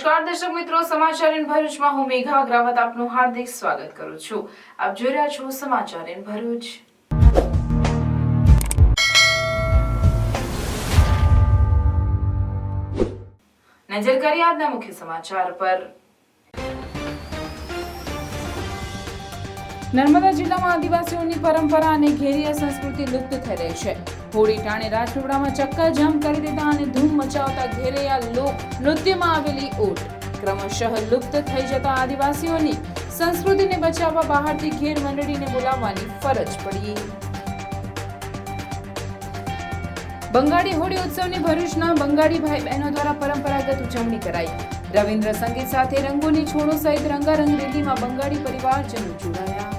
નમસ્કાર દર્શક મિત્રો, સમાચાર ઇન ભરૂચમાં હું મેઘા અગ્રવાલ આપનું હાર્દિક સ્વાગત કરું છું. આપ જોઈ રહ્યા છો સમાચાર ઇન ભરૂચ. નજર કરીએ આજના મુખ્ય સમાચાર પર. નર્મદા જિલ્લામાં આદિવાસીઓની પરંપરા અને ઘેરિયા સંસ્કૃતિ લુપ્ત થઈ રહી છે. હોળી ટાણે રાજપીપળામાં ચક્કાજામ કરી દેતા અને ધૂમ મચાવતા ઘેરિયા લોક નૃત્યમાં આવેલી ઓટ ક્રમશઃ લુપ્ત થઈ જતા આદિવાસીઓની સંસ્કૃતિને બચાવવા બહારથી ઘેર મંડળીને બોલાવવાની ફરજ પડી. બંગાળી હોળી ઉત્સવની ભરૂચના બંગાળી ભાઈ બહેનો દ્વારા પરંપરાગત ઉજવણી કરાઈ. રવિન્દ્ર સંગીત સાથે રંગોની છોડો સહિત રંગારંગ રેલીમાં બંગાળી પરિવારજનો જોડાયા.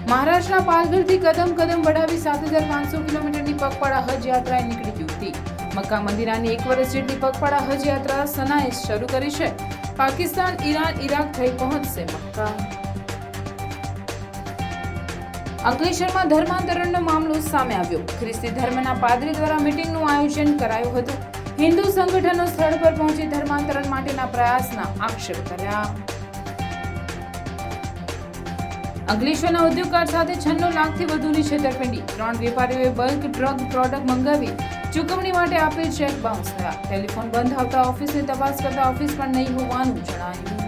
મહારાષ્ટ્રના પાલઘરથી કદમ बढ़ાવી 7,500 કિલોમીટરની પગપાળા હજ યાત્રાએ નીકળી યુવતી. મક્કા મદીનાની 1 વર્ષ જેટલી પગપાળા હજ યાત્રા સનાએ શરૂ કરી છે. પાકિસ્તાન, ઈરાન, ઇરાક થઈ પહોંચશે મક્કા. અંકલેશ્વરમાં ધર્માંતરણનો મામલો સામે આવ્યો. ખ્રિસ્તી ધર્મના પાદરી દ્વારા મીટિંગનું આયોજન કરાયું હતું. હિન્દુ સંગઠનો સ્થળ પર પહોંચી ધર્માંતરણ માટેના પ્રયાસના આક્ષેપ કર્યા. અંકલેશ્વરના ઉદ્યોગકાર સાથે 96 લાખથી વધુની છેતરપિંડી. 3 વેપારીઓએ બલ્ક ડ્રગ પ્રોડક્ટ મંગાવી ચૂકવણી માટે આપેલ ચેક બાઉન્સ થયા. ટેલિફોન બંધ આવતા ઓફિસની તપાસ કરતા ઓફિસ પણ નહીં હોવાનું જણાયું.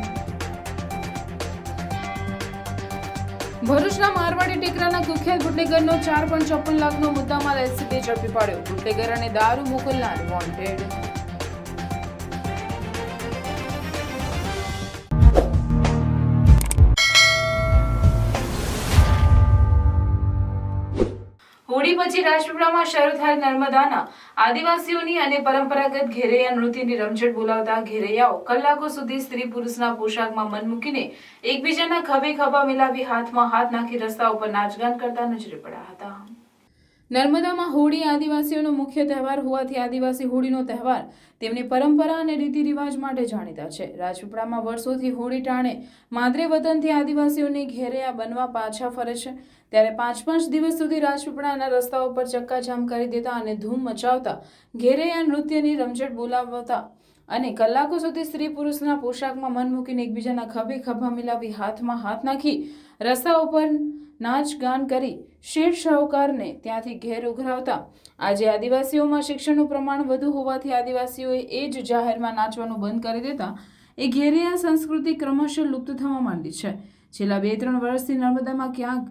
ભરૂચના મારવાડી ટેકરાના કુખ્યાત બુટલેગરનો 4.54 લાખનો મુદ્દામાલ એલસીબીએ ઝડપી પાડ્યો. બુટલેગર અને દારૂ મોકલનાર વોન્ટેડ. હોળી પછી રાજપીપળામાં શરૂ થયેલ નર્મદાના આદિવાસીઓની અને પરંપરાગત ઘેરૈયા નૃત્યની રમઝટ બોલાવતા ઘેરૈયાઓ કલાકો સુધી સ્ત્રી પુરુષના પોશાકમાં મન મૂકીને એકબીજાના ખભે ખભા મિલાવી હાથમાં હાથ નાખી રસ્તા ઉપર નાચગાન કરતા નજરે પડ્યા હતા. નર્મદામાં હોળી આદિવાસીઓનો મુખ્ય તહેવાર હોવાથી આદિવાસી હોળીનો તહેવાર તેમની પરંપરા અને રીતિ રિવાજ માટે જાણીતા છે. રાજપીપળામાં વર્ષોથી હોળી ટાણે માદરે વતનથી આદિવાસીઓને ઘેરૈયા બનવા પાછા ફરે છે. ત્યારે 5 દિવસ સુધી રાજપીપળાના રસ્તાઓ પર ચક્કાજામ કરી દેતા અને ધૂમ મચાવતા ઘેરૈયા નૃત્યની રમઝટ બોલાવતા અને કલાકો સુધી સ્ત્રી પુરુષના પોશાકમાં મન મૂકીને એકબીજાના ખભે ખભા મિલાવી હાથમાં હાથ નાખી રસ્તા ઉપર નાચ ગાન કરી શેઠ શાહુકારને ત્યાંથી ઘેર ઉઘરાવતા. આજે આદિવાસીઓમાં શિક્ષણનું પ્રમાણ વધુ હોવાથી આદિવાસીઓએ એ જ જાહેરમાં નાચવાનું બંધ કરી દેતા એ ઘેરિયા સંસ્કૃતિ ક્રમશઃ લુપ્ત થવા માંડી છે. છેલ્લા 2-3 વર્ષથી નર્મદામાં ક્યાંક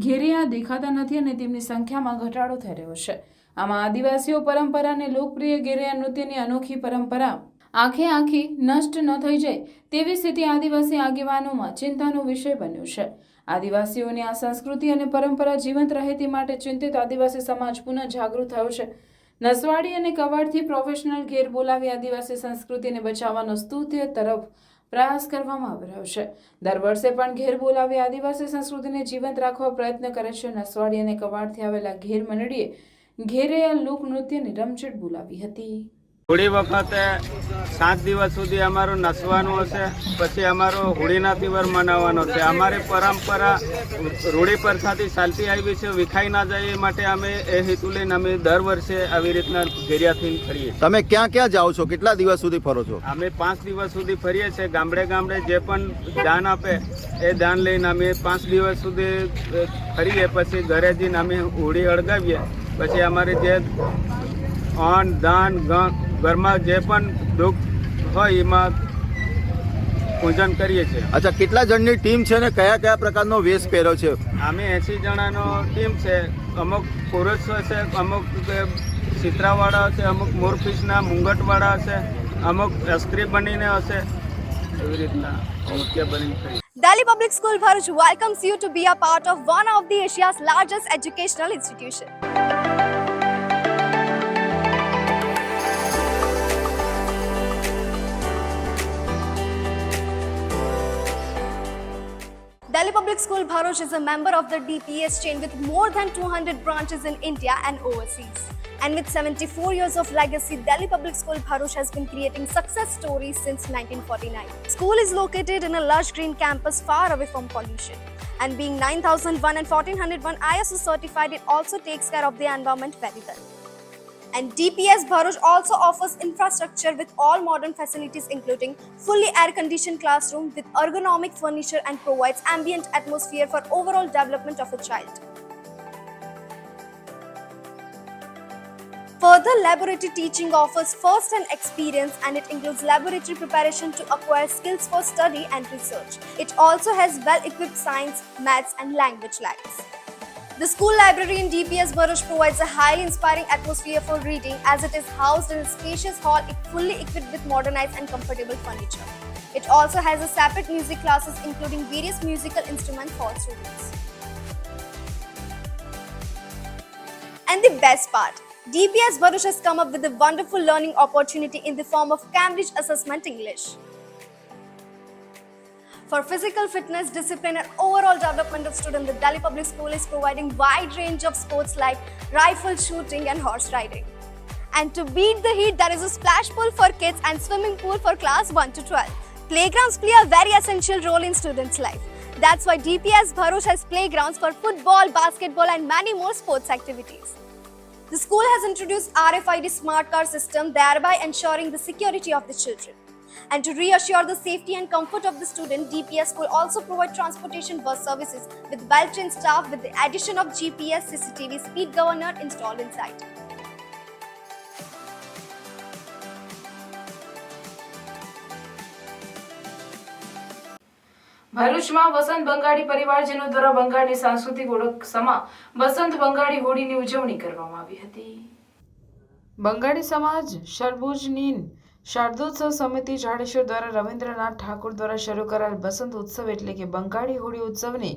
ઘેરિયા દેખાતા નથી અને તેમની સંખ્યામાં ઘટાડો થઈ રહ્યો છે. આમાં આદિવાસીઓ પરંપરા અને લોકપ્રિય ઘેરિયા નૃત્યની અનોખી પરંપરા આખી નષ્ટ ન થઈ જાય તેવી સ્થિતિ આદિવાસી આગેવાનોમાં ચિંતાનો વિષય બન્યો છે. આદિવાસીઓની આ સંસ્કૃતિ અને પરંપરા જીવંત રહે તે માટે ચિંતિત આદિવાસી સમાજ પુનઃ જાગૃત થયો છે. નસવાડી અને કવાડથી પ્રોફેશનલ ઘેર બોલાવી આદિવાસી સંસ્કૃતિને બચાવવાનો સ્તુત્ય તરફ પ્રયાસ કરવામાં આવી રહ્યો છે. દર વર્ષે પણ ઘેર બોલાવી આદિવાસી સંસ્કૃતિને જીવંત રાખવા પ્રયત્ન કરે છે. નસવાડી અને કવાડથી આવેલા ઘેર મંડળીએ ઘેરૈયા લોક નૃત્યની રમઝટ બોલાવી હતી. હોળી વખતે 7 દિવસ સુધી અમારું નસવાનું હશે. પછી અમારો હોળીના તહેવાર મનાવવાનો છે. અમારી પરંપરા રૂઢી પ્રથાથી ચાલતી આવી છે, વિખાઈ ના જાય એ માટે અમે એ હેતુ લઈને અમે દર વર્ષે આવી રીતના ઘેરિયાથી ફરીએ. તમે ક્યાં ક્યાં જાઓ છો? કેટલા દિવસ સુધી ફરો છો? અમે 5 દિવસ સુધી ફરીએ છીએ. ગામડે જે પણ દાન આપે એ દાન લઈને અમે 5 દિવસ સુધી ફરીએ. પછી ઘરે જઈને અમે હોળી અળગાવીએ. પછી અમારે જે અન્ન દાન ઘરમાં જે પણ દુઃખ હોય એમાં પૂજન કરીએ છીએ. અચ્છા, કેટલા જણની ટીમ છે ને કયા કયા પ્રકારનો વેશ પહેર્યો છે? અમે 80 જણાનો ટીમ છે. અમુક પુરુષો છે, અમુક ચિત્રાવાળા હશે, અમુક મોરપીસના મુંગટવાળા હશે, અમુક અસ્ત્રી બનીને હશે. એવી રીતના નૃત્ય બની. Delhi Public School Bharuch welcomes you to be a part of one of the Asia's largest educational institution. Delhi Public School Bharuch is a member of the DPS chain with more than 200 branches in India and overseas. And with 74 years of legacy, Delhi Public School Bharuch has been creating success stories since 1949. School is located in a lush green campus far away from pollution. And being 9001 and 1401 ISO certified, it also takes care of the environment very well. And DPS Bharuch also offers infrastructure with all modern facilities including fully air-conditioned classroom with ergonomic furniture and provides ambient atmosphere for overall development of a child. Further, laboratory teaching offers first-hand experience and it includes laboratory preparation to acquire skills for study and research. It also has well-equipped science, maths and language labs. The school library in DPS Bharuch provides a highly inspiring atmosphere for reading as it is housed in a spacious hall fully equipped with modernized and comfortable furniture. It also has a separate music classes including various musical instruments for students. And the best part, DPS Bharuch has come up with a wonderful learning opportunity in the form of Cambridge Assessment English. For physical fitness, discipline and overall development of students, the Delhi Public School is providing wide range of sports like rifle shooting and horse riding. And to beat the heat, there is a splash pool for kids and swimming pool for class 1 to 12. Playgrounds play a very essential role in students' life. That's why DPS Bharuch has playgrounds for football, basketball and many more sports activities. The school has introduced RFID smart car system, thereby ensuring the security of the children. And to reassure the safety and comfort of the student, DPS school also provide transportation bus services with well-trained staff with the addition of GPS CCTV speed governor installed inside. ભરૂચમાં વસંત બંગાળી પરિવારજનો દ્વારા બંગાળની સાંસ્કૃતિક ઓળખ સમા વસંત બંગાળી હોળીની ઉજવણી કરવામાં આવી હતી. બંગાળી સમાજ શરબુજનીન શારદોત્સવ સમિતિ જાડેશ્વર દ્વારા રવિન્દ્રનાથ ઠાકોર દ્વારા શરૂ કરાયેલ વસંત ઉત્સવ એટલે કે બંગાળી હોળી ઉત્સવને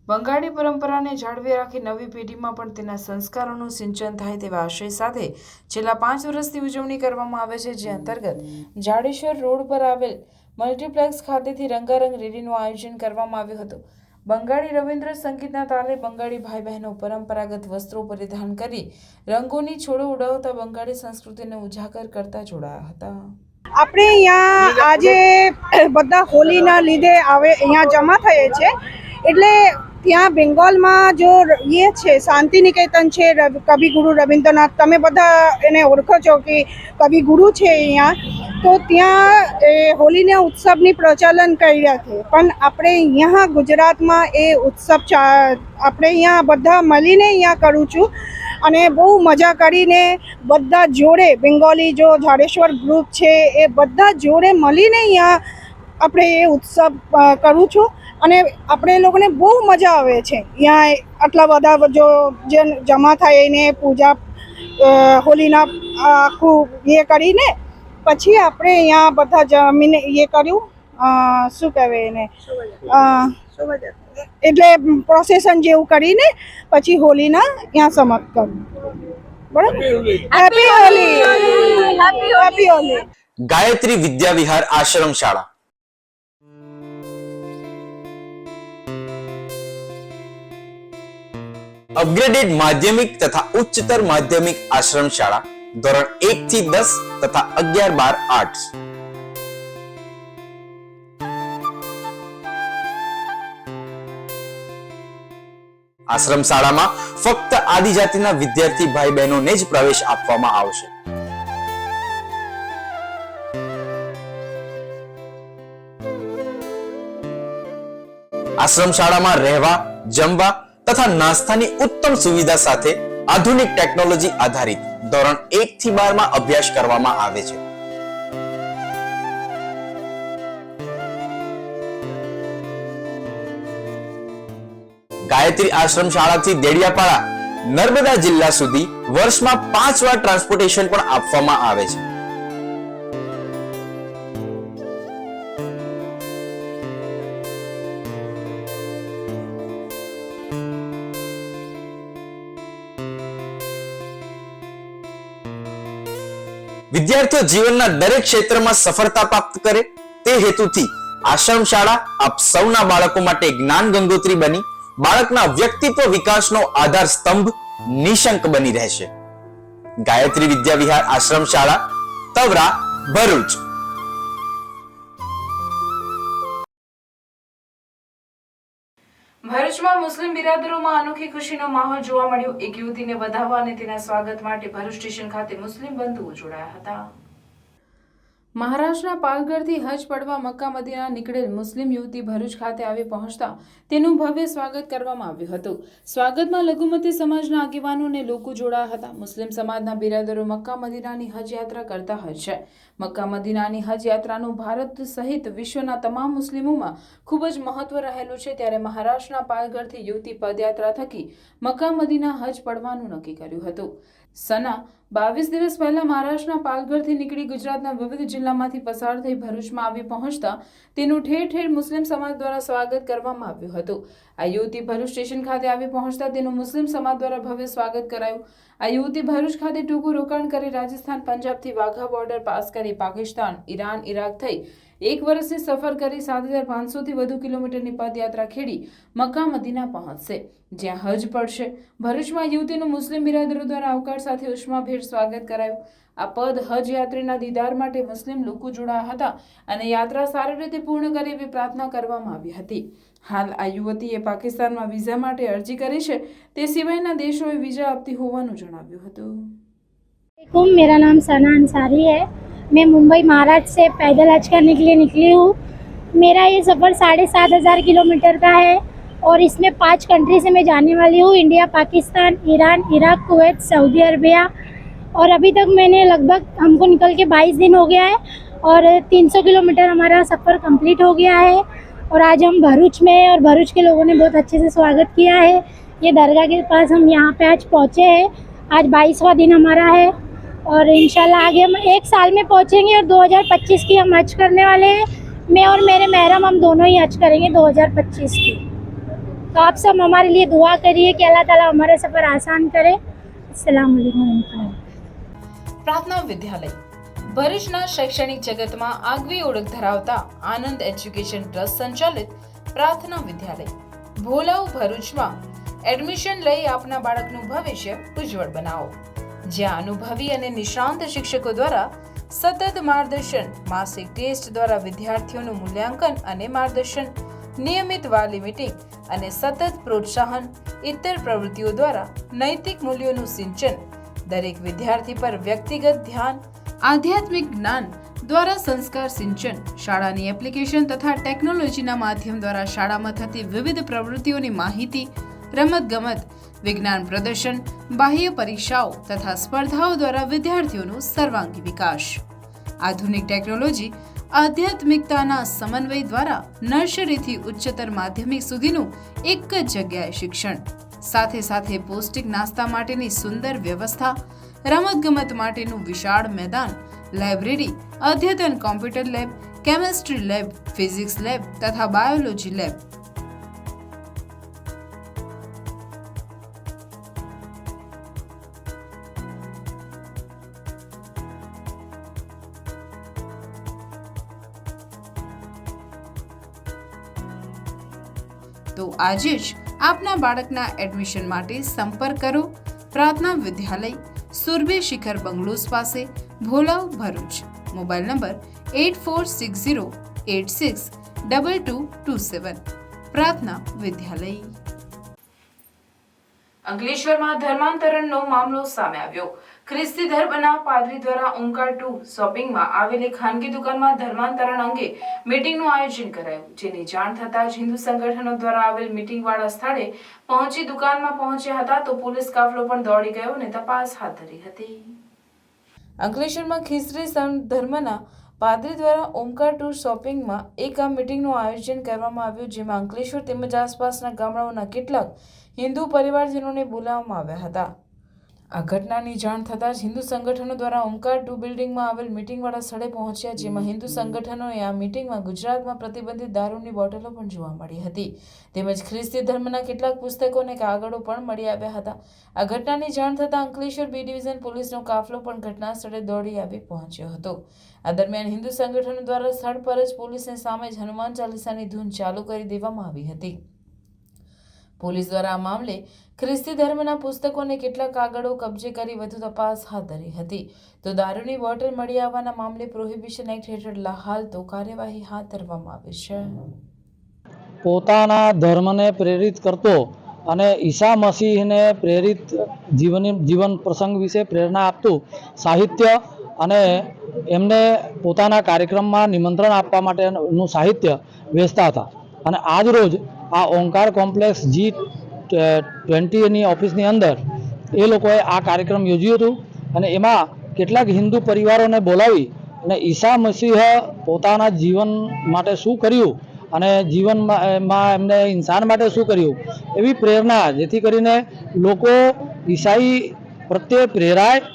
બંગાળી પરંપરાને જાળવી રાખી નવી પેઢીમાં પણ તેના સંસ્કારોનું સિંચન થાય તેવા આશય સાથે છેલ્લા 5 વર્ષથી ઉજવણી કરવામાં આવે છે, જે અંતર્ગત જાડેશ્વર રોડ પર આવેલ મલ્ટીપ્લેક્સ ખાતેથી રંગારંગ રેલીનું આયોજન કરવામાં આવ્યું હતું. બંગાળી રવિન્દ્ર સંગીતના તાલે બંગાળી ભાઈ બહેનો પરંપરાગત વસ્ત્રો પરિધાન કરી રંગોની છોડો ઉડાવતા બંગાળી સંસ્કૃતિને ઉજાગર કરતા જોડાયા હતા. આપણે અહીંયા આજે બધા હોલીના લીધે અહીંયા જમા થઈએ છે. એટલે ત્યાં બેંગોલમાં જો એ છે શાંતિ નિકેતન છે, કવિ ગુરુ રવિન્દ્રનાથ, તમે બધા એને ઓળખો છો કે કવિ ગુરુ છે અહીંયા, તો ત્યાં એ હોલીના ઉત્સવની પ્રચલન કર્યા છે. પણ આપણે અહીંયા ગુજરાતમાં એ ઉત્સવ આપણે અહીંયા બધા મળીને અહીંયા કરું છું અને બહુ મજા કરીને બધા જોડે બેંગોલી જો જાડેશ્વર ગ્રુપ છે એ બધા જોડે મળીને અહીંયા આપણે એ ઉત્સવ કરું છું અને આપણે લોકોને બહુ મજા આવે છે. અહીંયા આટલા બધા જો જે જમા થાય એને પૂજા હોલીના આખું એ કરીને પછી આપણે અહીંયા બધા જમીને એ કર્યું, શું કહેવાય એને, એટલે પ્રોસેસન જેવું કરીને પછી હોલીના અહીંયા સમાપ્ત કર્યું. બરાબર, હેપી હોલી, હેપી હોલી. ગાયત્રી વિદ્યા વિહાર આશ્રમ શાળા અપગ્રેડેડ માધ્યમિક તથા ઉચ્ચતર માધ્યમિક આશ્રમ શાળા ધોરણ 1 થી 10 તથા 11-12 આર્ટ્સ. આશ્રમ શાળામાં ફક્ત આદિજાતિના વિદ્યાર્થી ભાઈ બહેનોને જ પ્રવેશ આપવામાં આવશે. આશ્રમ શાળામાં રહેવા, જમવા તથા નાસ્તાની ઉત્તમ સુવિધા સાથે આધુનિક ટેકનોલોજી આધારિત ધોરણ 1 થી 12 માં અભ્યાસ કરવામાં આવે છે. ગાયત્રી આશ્રમ શાળાથી દેડિયાપાડા, નર્મદા જિલ્લા સુધી વર્ષમાં 5 વાર ટ્રાન્સપોર્ટેશન પણ આપવામાં આવે છે. વિદ્યાર્થીઓ જીવનના દરેક ક્ષેત્રમાં સફળતા પ્રાપ્ત કરે તે હેતુથી આશ્રમ શાળા આપ સૌના બાળકો માટે જ્ઞાન ગંગોત્રી બની બાળકના વ્યક્તિત્વ વિકાસનો આધાર સ્તંભ નિશંક બની રહેશે. ગાયત્રી વિદ્યા વિહાર આશ્રમ શાળા, તવરા, ભરૂચ. ભરૂચમાં મુસ્લિમ બિરાદરોમાં અનોખી ખુશીનો માહોલ જોવા મળ્યો. એક યુવતીને વધાવવા અને તેના સ્વાગત માટે ભરૂચ સ્ટેશન ખાતે મુસ્લિમ બંધુઓ જોડાયા હતા. મહારાષ્ટ્રના પાલઘરથી હજ પડવા મક્કા મદીના નીકળેલ મુસ્લિમ યુવતી ભરૂચ ખાતે આવી પહોંચતા તેનું ભવ્ય સ્વાગત કરવામાં આવ્યું હતું. સ્વાગતમાં લઘુમતી સમાજના આગેવાનો અને લોકો જોડાયા હતા. મુસ્લિમ સમાજના બિરાદરો મક્કા મદીનાની હજ યાત્રા કરતા હોય છે. મક્કા મદીનાની હજ યાત્રાનું ભારત સહિત વિશ્વના તમામ મુસ્લિમોમાં ખૂબ જ મહત્વ રહેલું છે. ત્યારે મહારાષ્ટ્રના પાલઘરથી યુવતી પદયાત્રા થકી મક્કા મદીના હજ પડવાનું નક્કી કર્યું હતું. સના 22 દિવસ પહેલા મહારાષ્ટ્રના પાલઘરથી નીકળી ગુજરાતના વિવિધ જિલ્લામાંથી પસાર થઈ ભરૂચમાં આવી પહોંચતા તેનું ઠેર ઠેર મુસ્લિમ સમાજ દ્વારા સ્વાગત કરવામાં આવ્યું હતું. આ યુવતી ભરૂચ સ્ટેશન ખાતે આવી પહોંચતા તેનું મુસ્લિમ સમાજ દ્વારા ભવ્ય સ્વાગત કરાયું. આ યુવતી ભરૂચ ખાતે ટૂંકું રોકાણ કરી રાજસ્થાન, પંજાબથી વાઘા બોર્ડર પાસ કરી પાકિસ્તાન, ઈરાન, ઇરાક થઈ 1 વર્ષની સફર કરી 7500થી વધુ કિલોમીટરની પદયાત્રા ખેડી મક્કા મદીના પહોંચશે, જ્યાં હજ પડશે. ભરૂચમાં યુવતીનું મુસ્લિમ બિરાદરો દ્વારા આવકાર સાથે ઉષ્માભેર સ્વાગત કરાયું. આ પદ હજ યાત્રીના દીદાર માટે મુસ્લિમ લોકો જોડાયા હતા અને યાત્રા સારી રીતે પૂર્ણ કરે એવી પ્રાર્થના કરવામાં આવી હતી. હાલ આ યુવતીએ પાકિસ્તાનમાં વિઝા માટે અરજી કરી છે. તે સિવાયના દેશોએ વિઝા આપતી હોવાનું જણાવ્યું હતું. मेरा नाम सना अंसारी है. मैं मुंबई महाराष्ट्र से पैदल हज करने के लिए निकली हूँ. मेरा ये सफ़र 7500 किलोमीटर का है और इसमें 5 कंट्री से मैं जाने वाली हूँ. India, Pakistan, Iran, Iraq, Kuwait, Saudi Arabia. और अभी तक मैंने लगभग हमको निकल के 22 दिन हो गया है और 300 किलोमीटर हमारा सफ़र कंप्लीट हो गया है. और आज हम भरूच में हैं और भरूच के लोगों ने बहुत अच्छे से स्वागत किया है. ये दरगाह के पास हम यहाँ पे आज पहुँचे हैं. आज 22वां दिन हमारा है और इंशाल्लाह आगे हम 1 साल में पहुँचेंगे और 2025 की हम हज करने वाले हैं. मैं और मेरे महरम हम दोनों ही हज करेंगे 2025 की. तो आप सब हमारे लिए दुआ करिए कि अल्लाह ताला हमारा सफ़र आसान करे. अस्सलाम वालेकुम. પ્રાર્થના વિદ્યાલય ભરૂચના શૈક્ષણિક જગતમાં આગવી ઓળખ ધરાવતા આનંદ એજ્યુકેશન ટ્રસ્ટ સંચાલિત પ્રાર્થના વિદ્યાલય ભોલાવ ભરૂચમાં એડમિશન લઈ આપના બાળકનું ભવિષ્ય ઉજ્જવળ બનાવો. જ્યાં અનુભવી અને નિષ્ણાંત શિક્ષકો દ્વારા સતત માર્ગદર્શન, માસિક ટેસ્ટ દ્વારા વિદ્યાર્થીઓનું મૂલ્યાંકન અને માર્ગદર્શન, નિયમિત વાલી મીટિંગ અને સતત પ્રોત્સાહન, ઇતર પ્રવૃત્તિઓ દ્વારા નૈતિક મૂલ્યોનું સિંચન, દરેક વિદ્યાર્થી પર વ્યક્તિગત ધ્યાન, આધ્યાત્મિક જ્ઞાન દ્વારા સંસ્કાર સિંચન, શાળાની એપ્લિકેશન તથા ટેકનોલોજીના માધ્યમ દ્વારા શાળામાં થતી વિવિધ પ્રવૃત્તિઓની માહિતી, રમતગમત, વિજ્ઞાન પ્રદર્શન, બાહ્ય પરીક્ષાઓ તથા સ્પર્ધાઓ દ્વારા વિદ્યાર્થીઓનો સર્વાંગી વિકાસ. આધુનિક ટેકનોલોજી, આધ્યાત્મિકતાના સમન્વય દ્વારા નર્સરીથી ઉચ્ચતર માધ્યમિક સુધીનું એક જ જગ્યાએ શિક્ષણ, સાથે સાથે પૌષ્ટિક નાસ્તા માટેની સુંદર વ્યવસ્થા, રમતગમત માટેનું વિશાળ મેદાન, લાઇબ્રેરી, અદ્યતન computer lab, chemistry lab, physics lab તથા બાયોલોજી લેબ. તો આજે જ આપના બાળકના એડમિશન માટે સંપર્ક કરો પ્રાર્થના વિદ્યાલય, સુરભી શિખર બંગલોઝ પાસે, ભોલાવ, ભરૂચ. Mobile number 8460862227. પ્રાર્થના વિદ્યાલય. અંકલેશ્વરમાં ધર્માંતરણનો મામલો સામે આવ્યો. ખ્રિસ્તી ધર્મના પાદરી દ્વારા ઓમકાર 2 શોપિંગમાં આવેલી ખાનગી દુકાનમાં ધર્માંતરણ અંગે મીટિંગનું આયોજન કરાયું. જેની જાણ થતાં જ હિન્દુ સંગઠનો દ્વારા આવેલ મીટિંગવાળા સ્થળે પહોંચી દુકાનમાં પહોંચ્યા હતા તો પોલીસ કાફલો પણ દોડી ગયો અને તપાસ હાથ ધરી હતી. અંકલેશ્વરમાં ખ્રિસ્તી ધર્મના પાદરી દ્વારા ઓમકાર 2 શોપિંગમાં એક આ મીટિંગનું આયોજન કરવામાં આવ્યું, જેમાં અંકલેશ્વર તેમજ આસપાસના ગામડાઓના કેટલાક હિન્દુ પરિવારજનોને બોલાવવામાં આવ્યા હતા. આ ઘટનાની જાણ થતાં જ હિન્દુ સંગઠનો દ્વારા ઓમકાર 2 બિલ્ડિંગમાં આવેલ મીટિંગવાળા સ્થળે પહોંચ્યા, જેમાં હિન્દુ સંગઠનોએ આ મીટિંગમાં ગુજરાતમાં પ્રતિબંધિત દારૂની બોટલો પણ જોવા મળી હતી, તેમજ ખ્રિસ્તી ધર્મના કેટલાક પુસ્તકો અને કાગળો પણ મળી આવ્યા હતા. આ ઘટનાની જાણ થતાં અંકલેશ્વર બી ડિવિઝન પોલીસનો કાફલો પણ ઘટના સ્થળે દોડી આવી પહોંચ્યો હતો. આ દરમિયાન હિન્દુ સંગઠનો દ્વારા સ્થળ પર જ પોલીસની સામે જ હનુમાન ચાલીસાની ધૂન ચાલુ કરી દેવામાં આવી હતી. પોલીસ દ્વારા આ મામલે ખ્રિસ્તી ધર્મના પુસ્તકો અને કેટલાક કાગળો કબજે કરી વધુ તપાસ હાથ ધરી હતી. તો દારૂની બોટલ મળી આવવાના મામલે પ્રોહિબિશન એક્ટ હેઠળ હાલ તો કાર્યવાહી હાથ ધરવામાં આવી છે. પોતાના ધર્મને પ્રેરિત કરતો અને ઈસા મસીહને પ્રેરિત જીવન પ્રસંગ વિશે પ્રેરણા આપતું સાહિત્ય અને એમને પોતાના કાર્યક્રમમાં નિમંત્રણ આપવા માટેનું સાહિત્ય વેચતા હતા. અને આજ રોજ આ ઓંકાર કોમ્પ્લેક્સ G20ની ઓફિસની અંદર એ લોકોએ આ કાર્યક્રમ યોજ્યું હતું અને એમાં કેટલાક હિન્દુ પરિવારોને બોલાવી અને ઈસા મસીહ પોતાના જીવન માટે શું કર્યું અને જીવનમાં એમને ઇન્સાન માટે શું કર્યું એવી પ્રેરણા, જેથી કરીને લોકો ઈસાઈ પ્રત્યે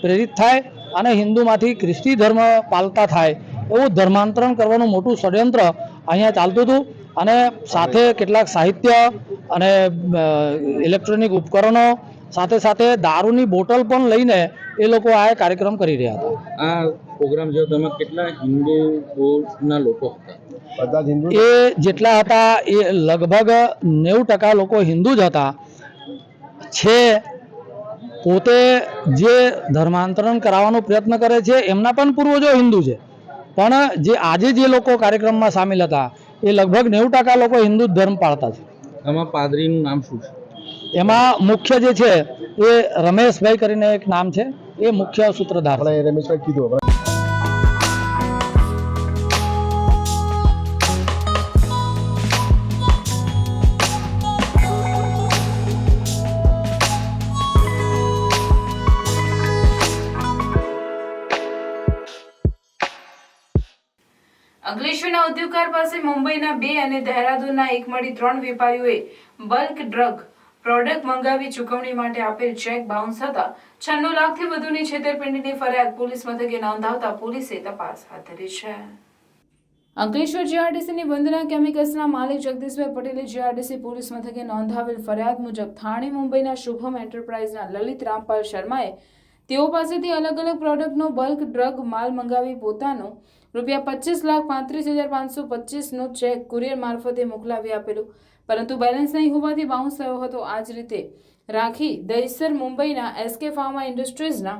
પ્રેરિત થાય અને હિન્દુમાંથી ખ્રિસ્તી ધર્મ પાલતા થાય એવું ધર્માંતરણ કરવાનું મોટું ષડયંત્ર અહીંયા ચાલતું હતું. અને સાથે કેટલાક સાહિત્ય અને ઇલેક્ટ્રોનિક ઉપકરણો સાથે સાથે દારૂની બોટલ પણ લઈને એ લોકો આ કાર્યક્રમ કરી રહ્યા હતા. આ પ્રોગ્રામ જો તમે કેટલા હિન્દુઓના લોકો હતા? એ જેટલા હતા એ લગભગ 90% લોકો હિન્દુ જ હતા. છે પોતે જે ધર્માંતરણ કરાવવાનો પ્રયત્ન કરે છે એમના પણ પૂર્વજો હિન્દુ છે, પણ જે આજે જે લોકો કાર્યક્રમમાં સામેલ હતા એ લગભગ 90% લોકો હિન્દુ ધર્મ પાળતા છે. આમાં પાદરીનું નામ શું છે? એમાં મુખ્ય જે છે એ રમેશભાઈ કરીને એક નામ છે, એ મુખ્ય સૂત્રધાર છે. રમેશભાઈ કીધું. અંકલેશ્વરના ઉદ્યોગકાર પાસે મુંબઈના 2 અને દહેરાદૂનના 1 મળી 3 વેપારીઓએ બલ્ક ડ્રગ પ્રોડક્ટ મંગાવી ચૂકવણી માટે આપેલ ચેક બાઉન્સ થતા 96 લાખથી વધુની છેતરપિંડીની ફરિયાદ પોલીસ મથકે નોંધાવતા પોલીસે તપાસ હાથ ધરી છે. અંકલેશ્વર જીઆરડીસીની વંદના કેમિકલ્સના માલિક જગદીશભાઈ પટેલે જીઆરડીસી પોલીસ મથકે નોંધાવેલ ફરિયાદ મુજબ થાણે મુંબઈના શુભમ એન્ટરપ્રાઇઝના લલિત રામપાલ શર્માએ તેઓ પાસેથી અલગ અલગ પ્રોડક્ટનો બલ્ક ડ્રગ માલ મંગાવી પોતાનો ₹25,35,525નો ચેક કુરિયર મારફતે મોકલાવી આપેલું, પરંતુ બેલેન્સ નહીં હોવાથી બાઉન્સ થયો હતો. આ જ રીતે રાખી દહીસર મુંબઈના એસકે ફાર્મા ઇન્ડસ્ટ્રીઝના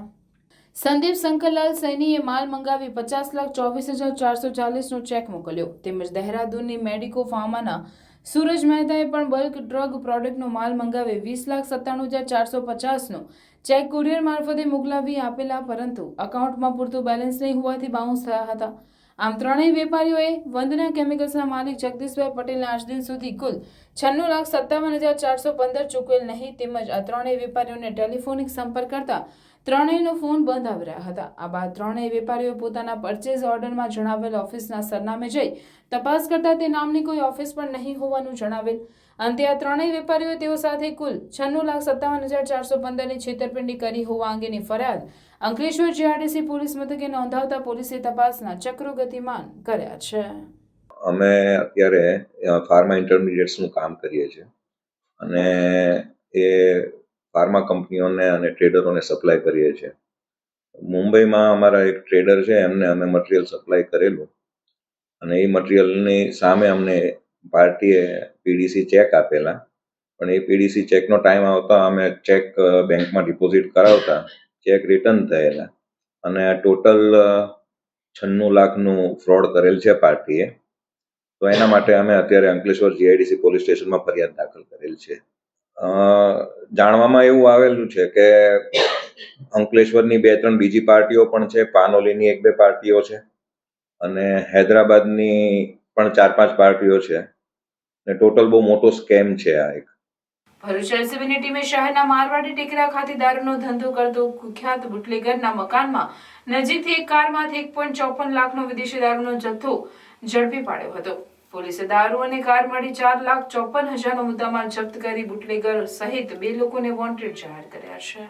સંદીપ શંકરલાલ સૈનીએ માલ મંગાવી ₹50,24,440નો ચેક મોકલ્યો. તેમજ દહેરાદૂનની મેડિકો ફાર્માના સૂરજ મહેતાએ પણ બલ્ક ડ્રગ પ્રોડક્ટનો માલ મંગાવી ₹20,97,450નો ચેક કુરિયર મારફતે મોકલાવી આપેલા, પરંતુ એકાઉન્ટમાં પૂરતું બેલેન્સ નહીં હોવાથી બાઉન્સ થયા હતા. આમ ત્રણેય વેપારીઓએ વંદના કેમિકલ્સના માલિક જગદીશભાઈ પટેલને આજ દિન સુધી કુલ 96,57,415 ચૂકવેલ નહીં. તેમજ આ ત્રણેય વેપારીઓને ટેલિફોનિક સંપર્ક કરતા ત્રણેયનો ફોન બંધ આવી રહ્યા હતા. આ બાદ ત્રણેય વેપારીઓએ પોતાના પરચેઝ ઓર્ડરમાં જણાવેલ ઓફિસના સરનામે જઈ તપાસ કરતા તે નામની કોઈ ઓફિસ પણ નહીં હોવાનું જણાવેલ. અંતે આ ત્રણેય વેપારીઓએ તેઓ સાથે કુલ 96,57,415ની છેતરપિંડી કરી હોવા અંગેની ફરિયાદ અંકલેશ્વર જીઆરડીસી પોલીસ મથકે નોંધાવતા પોલીસે તપાસના ચક્રો ગતિમાન કર્યા છે. અમે અત્યારે ફાર્મા ઇન્ટરમીડિયેટ્સનું કામ કરીએ છીએ અને એ ફાર્મા કંપનીઓને અને ટ્રેડરોને સપ્લાય કરીએ છીએ. મુંબઈમાં અમારા એક ટ્રેડર છે, એમને અમે મટીરિયલ સપ્લાય કરેલું અને એ મટીરિયલની સામે અમને પાર્ટીએ પીડીસી ચેક આપેલા, પણ એ પીડીસી ચેકનો ટાઈમ આવતા અમે ચેક બેંકમાં ડિપોઝિટ કરાવતા ચેક રિટર્ન થયેલા અને ટોટલ 96 લાખનું ફ્રોડ કરેલ છે પાર્ટીએ. તો એના માટે અમે અત્યારે અંકલેશ્વર જીઆઈડીસી પોલીસ સ્ટેશનમાં ફરિયાદ દાખલ કરેલ છે. જાણવામાં એવું આવેલું છે કે અંકલેશ્વરની 2-3 બીજી પાર્ટીઓ પણ છે, પાનોલીની 1-2 પાર્ટીઓ છે અને હૈદરાબાદની પણ 4-5 પાર્ટીઓ છે ને ટોટલ બહુ મોટો સ્કેમ છે આ એક. ભરૂચ એલસીબીની ટીમે શહેરના મારવાડી ટેકરા ખાતે દારૂનો ધંધો કરતો કુખ્યાત બુટલેગરના મકાનમાં નજીકથી એક કારમાંથી 1.54 લાખનો વિદેશી દારૂનો જથ્થો ઝડપી પાડ્યો હતો. પોલીસે દારૂ અને કાર મળી 4,54,000નો મુદ્દામાલ જપ્ત કરી બુટલેગર સહિત 2 લોકોને વોન્ટેડ જાહેર કર્યા છે.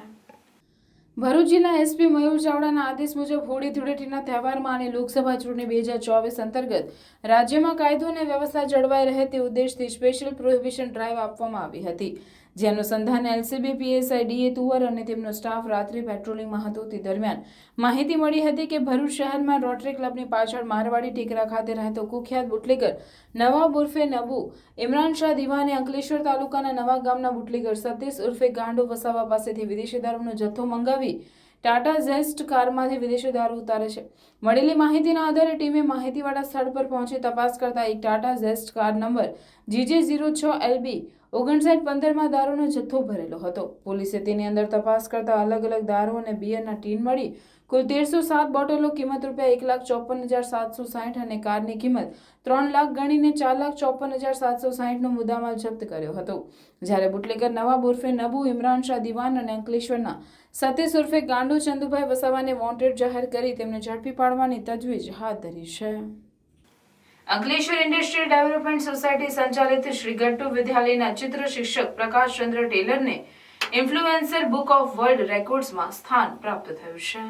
ભરૂચ જિલ્લા એસપી મયુર ચાવડાના આદેશ મુજબ હોળી ધૂળેટીના તહેવારમાં અને લોકસભા ચૂંટણી 2024 અંતર્ગત રાજ્યમાં કાયદો અને વ્યવસ્થા જળવાઈ રહે તે ઉદ્દેશથી સ્પેશિયલ પ્રોહિબિશન ડ્રાઈવ આપવામાં આવી હતી. જે અનુસંધાને એલસીબી પીએસઆઈ ડીએ તુવર અને તેમનો સ્ટાફ રાત્રિ પેટ્રોલિંગમાં હતો. તે દરમિયાન માહિતી મળી હતી કે ભરૂચ શહેરમાં રોટરી ક્લબની પાછળ મારવાડી ટેકરા ખાતે રહેતો કુખ્યાત બુટલેગર નવાબ ઉર્ફે નબુ, ઇમરાન શાહ દિવાને અંકલેશ્વર તાલુકાના નવા ગામના બુટલેગર સતીશ ઉર્ફે ગાંડો વસાવા પાસેથી વિદેશી દારૂનો જથ્થો મંગાવી ટાટા ઝેસ્ટ કારમાંથી વિદેશી દારૂ ઉતારે છે. મળેલી માહિતીના આધારે ટીમે માહિતીવાળા સ્થળ પર પહોંચી તપાસ કરતા એક ટાટા ઝેસ્ટ કાર નંબર GJ06LB 5915માં દારૂનો જથ્થો ભરેલો હતો. પોલીસે તેની અંદર તપાસ કરતા અલગ અલગ દારૂ અને બિયરના ટીન મળી કુલ 1307 બોટલો, કિંમત ₹1,54,760 અને કારની કિંમત 3 લાખ ગણીને 4,54,760નો મુદ્દામાલ જપ્ત કર્યો હતો. જ્યારે બુટલેગર નવાબ ઉર્ફે નબુ, ઇમરાન શાહ દિવાન અને અંકલેશ્વરના સતીશ ઉર્ફે ગાંડુ ચંદુભાઈ વસાવાને વોન્ટેડ જાહેર કરી તેમને ઝડપી પાડવાની તજવીજ હાથ ધરી છે. અંકલેશ્વર ઇન્ડસ્ટ્રીયલ ડેવલપમેન્ટ સોસાયટી સંચાલિત શ્રી ગટ્ટુ વિદ્યાલયના ચિત્ર શિક્ષક પ્રકાશચંદ્ર ટેલરને ઇન્ફ્લુએન્સર બુક ઓફ વર્લ્ડ રેકોર્ડ્સમાં સ્થાન પ્રાપ્ત થયું છે.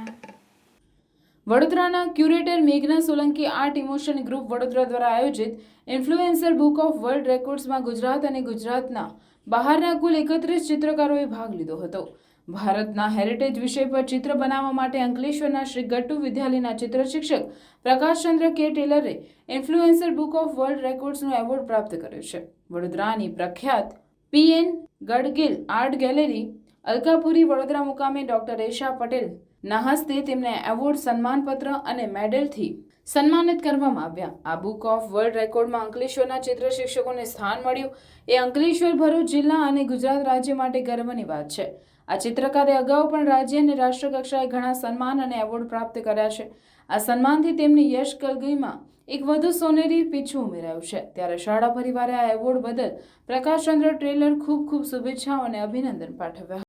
વડોદરાના ક્યુરેટર મેઘના Solanki art emotion group Vadodara દ્વારા આયોજિત ઇન્ફ્લુએન્સર બુક ઓફ વર્લ્ડ રેકોર્ડ્સમાં ગુજરાત અને ગુજરાતના બહારના કુલ 31 ચિત્રકારોએ ભાગ લીધો હતો. ભારતના હેરિટેજ વિષય પર ચિત્ર બનાવવા માટે અંકલેશ્વરના શ્રી ગટ્ટુ વિદ્યાલયના ચિત્ર શિક્ષક પ્રકાશચંદ્ર કે ટેલરે ઇન્ફ્લુએન્સર બુક ઓફ વર્લ્ડ રેકોર્ડ્સનો એવોર્ડ પ્રાપ્ત કર્યો છે. વડોદરાની પ્રખ્યાત PN Gadgil art gallery Alkapuri Vadodara મુકામે ડોક્ટર રેશા પટેલ ના હસ્તે તેમને એવોર્ડ, સન્માનપત્ર અને મેડલથી સન્માનિત કરવામાં આવ્યા. આ બુક ઓફ વર્લ્ડ રેકોર્ડમાં અંકલેશ્વરના ચિત્ર શિક્ષકોને સ્થાન મળ્યું એ અંકલેશ્વર, ભરૂચ જિલ્લા અને ગુજરાત રાજ્ય માટે ગર્વની વાત છે. આ ચિત્રકારે અગાઉ પણ રાજ્ય અને રાષ્ટ્ર કક્ષાએ ઘણા સન્માન અને એવોર્ડ પ્રાપ્ત કર્યા છે. આ સન્માનથી તેમની યશ કલગીમાં એક વધુ સોનેરી પીછું ઉમેરાયું છે. ત્યારે શાળા પરિવારે આ એવોર્ડ બદલ પ્રકાશચંદ્ર ટેલર ખૂબ ખૂબ શુભેચ્છાઓ અને અભિનંદન પાઠવ્યા.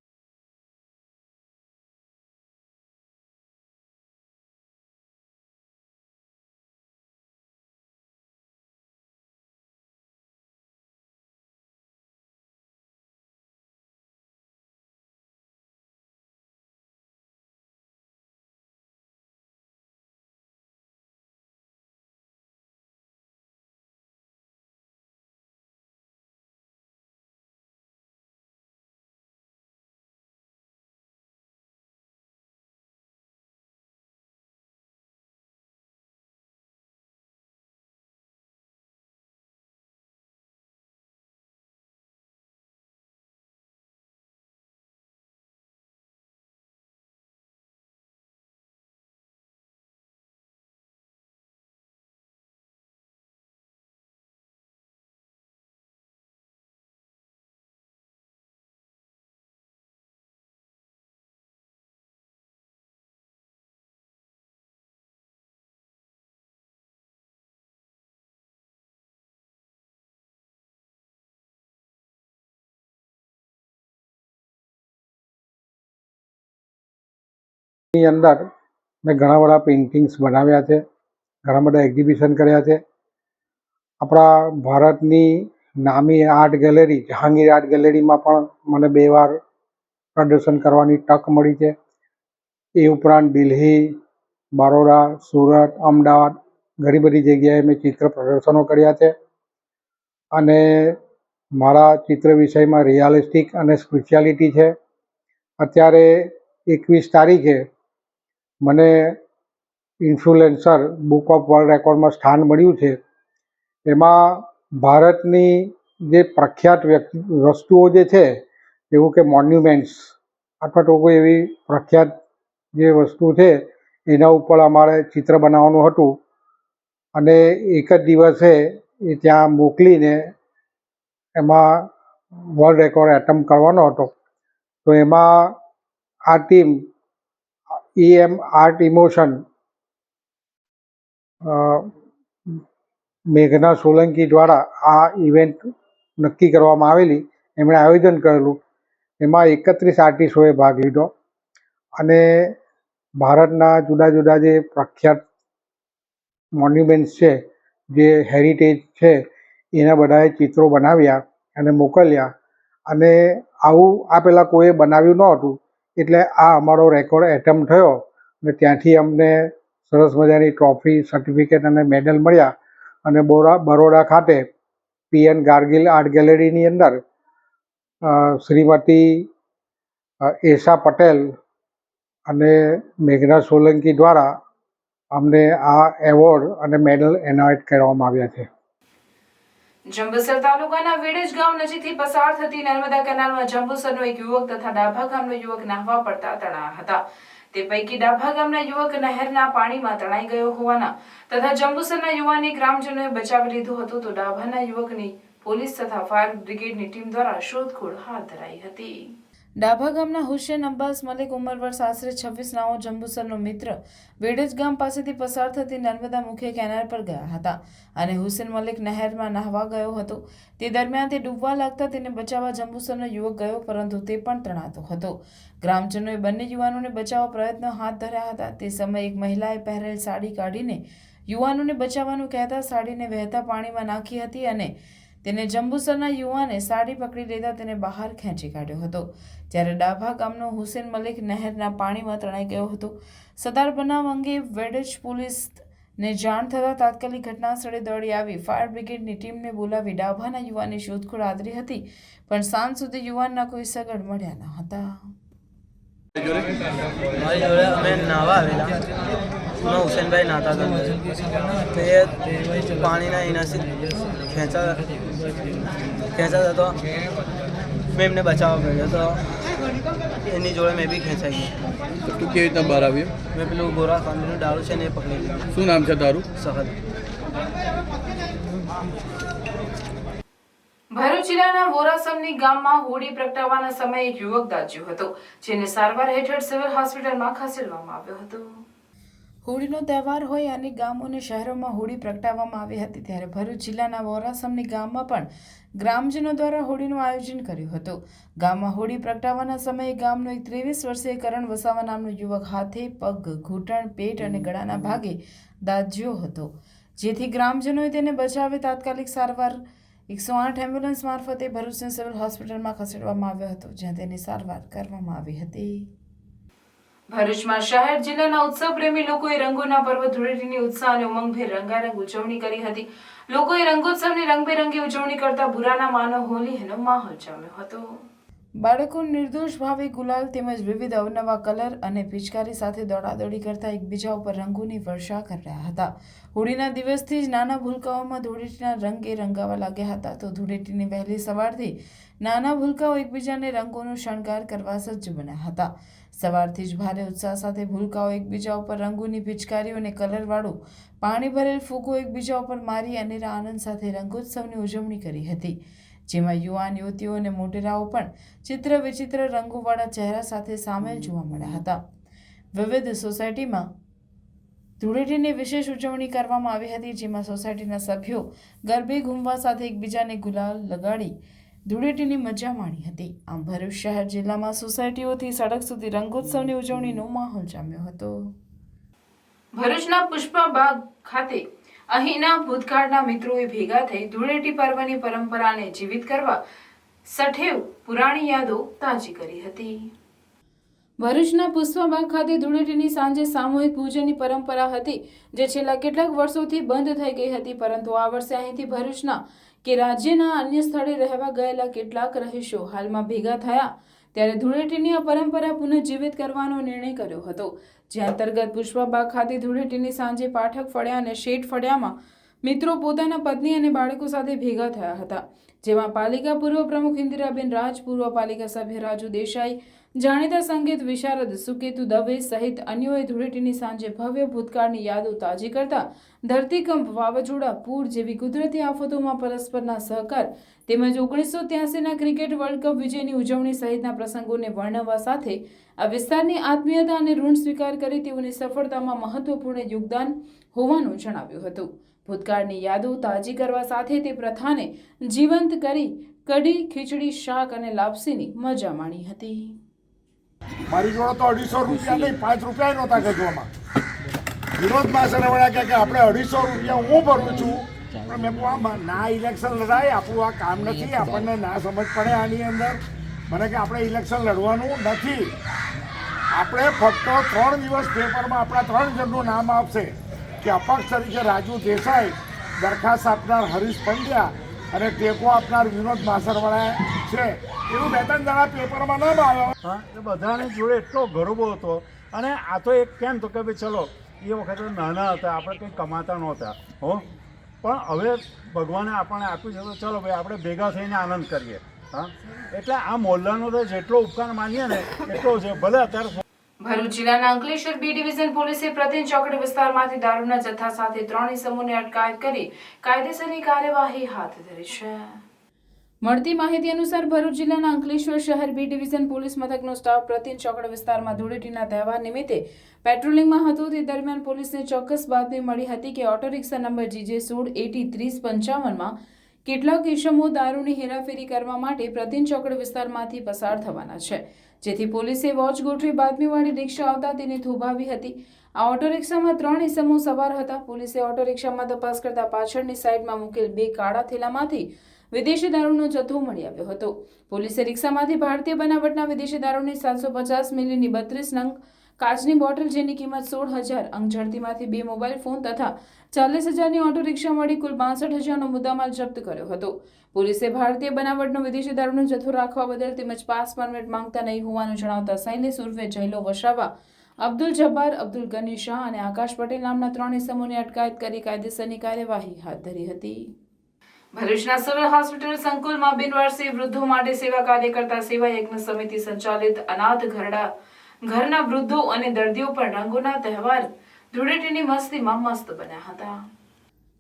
ની અંદર મેં ઘણા બધા પેઇન્ટિંગ્સ બનાવ્યા છે, ઘણા બધા એક્ઝિબિશન કર્યા છે. આપણા ભારતની નામી આર્ટ ગેલેરી જહાંગીર આર્ટ ગેલેરીમાં પણ મને 2 વાર પ્રદર્શન કરવાની તક મળી છે. એ ઉપરાંત દિલ્હી, બરોડા, સુરત, અમદાવાદ ઘણી બધી જગ્યાએ મેં ચિત્ર પ્રદર્શનો કર્યા છે. અને મારા ચિત્ર વિષયમાં રિયાલિસ્ટિક અને સ્પિરિચ્યુઆલિટી છે. અત્યારે 21 તારીખે મને ઇન્ફ્લુએન્સર બુક ઓફ વર્લ્ડ રેકોર્ડમાં સ્થાન મળ્યું છે. એમાં ભારતની જે પ્રખ્યાત વસ્તુઓ જે છે, એવું કે મોન્યુમેન્ટ્સ અથવા તો કોઈ એવી પ્રખ્યાત જે વસ્તુ છે એના ઉપર અમારે ચિત્ર બનાવવાનું હતું અને એક જ દિવસે એ ત્યાં મોકલીને એમાં વર્લ્ડ રેકોર્ડ એટેમ્પ્ટ કરવાનો હતો. તો એમાં આ ટીમ EM આર્ટ ઇમોશન મેઘના સોલંકી દ્વારા આ ઇવેન્ટ નક્કી કરવામાં આવેલી. એમણે આયોજન કરેલું. એમાં 31 આર્ટિસ્ટોએ ભાગ લીધો અને ભારતના જુદા જુદા જે પ્રખ્યાત મોન્યુમેન્ટ્સ છે, જે હેરિટેજ છે, એના બધાએ ચિત્રો બનાવ્યા અને મોકલ્યા. અને આવું આ પહેલાં કોઈએ બનાવ્યું ન હતું. એટલે આ અમારો રેકોર્ડ એટેમ્પ્ટ થયો અને ત્યાંથી અમને સરસ મજાની ટ્રોફી, સર્ટિફિકેટ અને મેડલ મળ્યા. અને બરોડા ખાતે PN ગાર્ગિલ આર્ટ ગેલેરીની અંદર શ્રીમતી એશા પટેલ અને મેઘના સોલંકી દ્વારા અમને આ એવોર્ડ અને મેડલ એનાયત કરવામાં આવ્યા છે. જંબુસર તાલુકાના વેડજ ગામ નજીકથી પસાર થતી નર્મદા કેનાલમાં જંબુસરનો એક યુવક તથા ડાભા ગામનો યુવક નાહવા પડતા તણાયા હતા. તે પૈકી ડાભા ગામના યુવક નહેરના પાણીમાં તણાઈ ગયો હોવાના તથા જંબુસરના યુવાનને ગ્રામજનોએ બચાવી લીધો હતો તો ડાભાના યુવકની પોલીસ તથા ફાયર બ્રિગેડની ટીમ દ્વારા શોધખોળ હાથ ધરાઈ હતી. ડાભા ગામના હુસેન અબ્બાસ મલિક ઉંમર વર્ષ આશરે 26 નાઓ જંબુસરનો મિત્ર વેડજ ગામ પાસેથી પસાર થતી નર્મદા મુખ્ય કેનાલ પર ગયા હતા અને હુસેન મલિક નહેરમાં નહાવા ગયો હતો. તે દરમિયાન તે ડૂબવા લાગતા તેને બચાવવા જંબુસરનો યુવક ગયો પરંતુ તે પણ તણાતો હતો. ગ્રામજનોએ બંને યુવાનોને બચાવવા પ્રયત્નો હાથ ધર્યા હતા. તે સમયે એક મહિલાએ પહેરેલ સાડી કાઢીને યુવાનોને બચાવવાનું કહેતા સાડીને વહેતા પાણીમાં નાખી હતી અને તેને જંબુસરના યુવાને સાડી પકડી લેતા તેને બહાર ખેંચી કાઢ્યો હતો. જ્યારે ડાભા ગામનો હુસેન મલિક નહેરના પાણીમાં તણાઈ ગયો હતો. સદર બનાવ અંગે વેડજ પોલીસને જાણ થતાં તાત્કાલિક ઘટના સ્થળે દોડી આવી ફાયર બ્રિગેડની ટીમને બોલાવી ડાભાના યુવાનની શોધખોળ આદરી હતી પણ સાંજ સુધી યુવાનના કોઈ સગડ મળ્યા ન હતા. મારી જોડે અમે નાહવા આવેલા એમાં હુસેનભાઈ નાહતા હતા તો એ પાણીના એનાથી ખેંચાતા તો મેં એમને બચાવવા પડ્યો તો એની જોડે મેં બી ખેંચાઈ ગયો. તું કેવી રીતના બહાર આવ્યો? મેં પેલું ગોરા ખાંડીનું દારૂ છે ને એ પકડી લીધું. શું નામ છે તારું? સહદ. ભરૂચ જિલ્લાના વોરાસમની ગામમાં હોળી પ્રગટાવવાના સમયે એક યુવક દાઝ્યો હતો જેને સારવાર હેઠળ સિવિલ હોસ્પિટલમાં ખસેડવામાં આવ્યો હતો. હોળીનો તહેવાર હોય અને ગામો અને શહેરોમાં હોળી પ્રગટાવવામાં આવી હતી ત્યારે ભરૂચ જિલ્લાના વોરાસમની ગામમાં પણ ગ્રામજનો દ્વારા હોળીનું આયોજન કર્યું હતું. ગામમાં હોળી પ્રગટાવવાના સમયે ગામનો એક 23 વર્ષીય કરણ વસાવા નામનો યુવક હાથે, પગ, ઘૂંટણ, પેટ અને ગળાના ભાગે દાઝ્યો હતો જેથી ગ્રામજનોએ તેને બચાવી તાત્કાલિક સારવાર 108 એમ્બ્યુલન્સ મારફતે ભરૂચની સિવિલ હોસ્પિટલમાં ખસેડવામાં આવ્યો હતો જ્યાં તેની સારવાર કરવામાં આવી હતી. ભરૂચમાં શહેર જિલ્લાના ઉત્સવ પ્રેમી લોકોએ રંગોના પર્વ ધૂળેટીની ઉત્સાહ અને ઉમંગભેર રંગારંગ ઉજવણી કરી હતી. લોકોએ રંગોત્સવની રંગબેરંગી ઉજવણી કરતા બુરાના માનવ હોલીનો માહોલ જામ્યો હતો. બાળકો નિર્દોષ ભાવે ગુલાલ તેમજ વિવિધ અવનવા કલર અને પિચકારી સાથે દોડાદોડી કરતા એકબીજા ઉપર રંગોની વર્ષા કરી રહ્યા હતા. હોળીના દિવસથી જ નાના ભૂલકાઓમાં ધૂળેટીના રંગે રંગાવા લાગ્યા હતા તો ધૂળેટીની વહેલી સવારથી નાના ભૂલકાઓ એકબીજાને રંગોનો શણગાર કરવા સજ્જ બન્યા હતા. સવારથી જ ભારે ઉત્સાહ સાથે ભૂલકાઓ એકબીજા ઉપર રંગોની પિચકારીઓ અને કલરવાળું પાણી ભરેલ ફૂગો એકબીજા ઉપર મારી અનેરા આનંદ સાથે રંગોત્સવની ઉજવણી કરી હતી જેમાં યુવાન યુવતીઓ અને મોટેરાઓ પણ ચિત્ર વિચિત્ર રંગોવાળા ચહેરા સાથે સામેલ જોવા મળ્યા હતા. વિવિધ સોસાયટીમાં ધૂળેટીની વિશેષ ઉજવણી કરવામાં આવી હતી જેમાં સોસાયટીના સભ્યો ગરબે ઘૂમવા સાથે એકબીજાને ગુલાલ લગાડી ધૂળેટીની મજા માણી હતી. આમ ભરૂચ શહેર જિલ્લામાં સોસાયટીઓથી સડક સુધી રંગોત્સવની ઉજવણીનો માહોલ જામ્યો હતો. ભરૂચના પુષ્પાબાગ ખાતે અહીંના ભૂતકાળના મિત્રોએ ભેગા થઈ ધૂળેટી પર્વની પરંપરાને જીવિત કરવા સઠેવ પુરાણી યાદો તાજી કરી હતી. ભરૂચના પુષ્પાબાગ ખાતે ધૂળેટીની સાંજે સામૂહિક પૂજનની પરંપરા હતી જે છેલ્લા કેટલાક વર્ષોથી બંધ થઈ ગઈ હતી પરંતુ આ વર્ષે અહીંથી ભરૂચના કે રાજ્યના અન્ય સ્થળે રહેવા ગયેલા કેટલાક રહીશો હાલમાં ભેગા થયા ત્યારે ધૂળેટીની આ પરંપરા પુનઃજીવિત કરવાનો નિર્ણય કર્યો હતો જે અંતર્ગત પુષ્પાબાગ ખાતે ધૂળેટીની સાંજે પાઠક ફળિયા અને શેઠ ફળિયામાં મિત્રો પોતાના પત્ની અને બાળકો સાથે ભેગા થયા હતા જેમાં પાલિકા પૂર્વ પ્રમુખ ઇન્દિરાબેન રાજ, પૂર્વ પાલિકા સભ્ય રાજુ દેસાઈ, જાણીતા સંગીત વિશારદ સુકેતુ દવે સહિત અન્યોએ ધૂળેટીની સાંજે ભવ્ય ભૂતકાળની યાદો તાજી કરતા ધરતીકંપ, વાવાઝોડા, પૂર જેવી કુદરતી આફતોમાં પરસ્પરના સહકાર તેમજ 1983ના ક્રિકેટ વર્લ્ડ કપ વિજયની ઉજવણી સહિતના પ્રસંગોને વર્ણવવા સાથે આ વિસ્તારની આત્મીયતા અને ઋણ સ્વીકાર કરી તેઓની સફળતામાં મહત્વપૂર્ણ યોગદાન હોવાનું જણાવ્યું હતું. ભૂતકાળની યાદો તાજી કરવા સાથે તે પ્રથાને જીવંત કરી કઢી, ખીચડી, શાક અને લાપસીની મજા માણી હતી. મારી જોડે તો 250 રૂપિયા નહીં, 5 રૂપિયા નહોતા ગજવામાં. વિરોધમાં સરવાળા કે આપણે 250 રૂપિયા હું ભરું છું પણ મેં કહું ના ઇલેક્શન લડાય, આપણું આ કામ નથી, આપણને ના સમજ પડે આની અંદર. મને કે આપણે ઇલેક્શન લડવાનું નથી, આપણે ફક્ત 3 દિવસ પેપરમાં આપણા 3 જણનું નામ આપશે કે અપક્ષ તરીકે રાજુ દેસાઈ, દરખાસ્ત આપનાર હરીશ પંડ્યા અને ટેકો આપનાર વિનોદ માસરવાળા છે એવું 2-3 જણા પેપરમાં નામ આવ્યા. એ બધાની જોડે એટલો ગરબો હતો અને આ તો એક કેમ તો કે ભાઈ ચલો એ વખતે નાના હતા, આપણે કંઈ કમાતા નહોતા હો, પણ હવે ભગવાને આપણને આપ્યું છે તો ચલો ભાઈ આપણે ભેગા થઈને આનંદ કરીએ. હા, એટલે આ મોહલ્લાનો તો જેટલો ઉપકાર માનીએ ને એટલો છે. ભલે અત્યારે ભરૂચ જિલ્લાના અંકલેશ્વર બી ડિવિઝન પોલીસે પ્રતિન ચોકડી વિસ્તારમાંથી દારૂના જથ્થા સાથે 3 ઇસમોની અટકાયત કરી કાયદેસરની કાર્યવાહી હાથ ધરી છે. મળતી માહિતી અનુસાર ભરૂચ જિલ્લાના અંકલેશ્વર શહેર બી ડિવિઝન પોલીસ મથકનો સ્ટાફ પ્રતિન ચોકડી વિસ્તારમાં ધૂળેટીના તહેવાર નિમિત્તે પેટ્રોલિંગમાં હતો. તે દરમિયાન પોલીસને ચોક્કસ બાતમી મળી હતી કે ઓટો રિક્ષા નંબર GJ 16803055માં કેટલાક ઇસમો દારૂની હેરાફેરી કરવા માટે પ્રતિન ચોકડી વિસ્તારમાંથી પસાર થવાના છે, જેથી પોલીસે વોચ ગોઠવી બાતમીવાળી રિક્ષા આવતા તેને થોભાવી હતી. આ ઓટો રિક્ષામાં 3 ઇસમો સવાર હતા. પોલીસે ઓટો રિક્ષામાં તપાસ કરતા પાછળની સાઈડમાં મૂકેલ 2 કાળા થેલામાંથી વિદેશી દારૂનો જથ્થો મળી આવ્યો હતો. પોલીસે રિક્ષામાંથી ભારતીય બનાવટના વિદેશી દારૂની 750 મિલીની 32 નંગ કાચની બોટલ, જેની કિંમત 16,000, અંક ઝડતીમાંથી 2 મોબાઈલ ફોન તથા 40,000ની ઓટો રિક્ષા મળી કુલ 62,000નો મુદ્દામાલ જપ્ત કર્યો હતો. પોલીસે ભારતીય બનાવટનો વિદેશી દારૂનો જથ્થો રાખવા બદલ તેમજ પાસ પરમિટ માંગતા નહીં હોવાનું જણાવતા શૈલેષ ઉર્ફે જયલો વસાવા, અબ્દુલ જબ્બાર, અબ્દુલ ગની શાહ અને આકાશ પટેલ નામના 3 ઇસમોની અટકાયત કરી કાયદેસરની કાર્યવાહી હાથ ધરી હતી. ભરૂચના સિવિલ હોસ્પિટલ સંકુલમાં બિનવારસી વૃદ્ધો માટે સેવા કાર્ય કરતા સેવા યજ્ઞ સમિતિ સંચાલિત અનાથ ઘરના વૃદ્ધો અને દર્દીઓ પર રંગોના તહેવાર ધૂળેટીની મસ્તીમાં મસ્ત બન્યા હતા.